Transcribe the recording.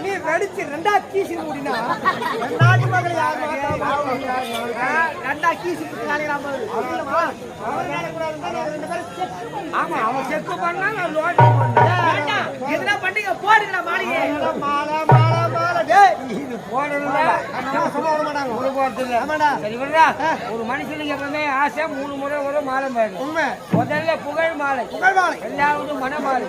நீ வெடிச்சு ரெண்டா கீசி முடினா நாட்டு மக்களை யார் ரெண்டா கீசி ஆமா அவன் செக் பண்ணா நான் லோட் பண்ணேன் எதுனா பண்ணீங்க போடுங்கடா மாளிகை மாலை மாலை மாலை டேய் இது போடணும்ல நம்ம சொல்ல வர மாட்டாங்க ஒரு போறது இல்ல ஆமாடா சரி வரடா ஒரு மனுஷனுக்கு எப்பவுமே ஆசை 3 முறை ஒரு மாலை மாலை உண்மை முதல்ல புகழ் மாலை எல்லாரும் மன மாலை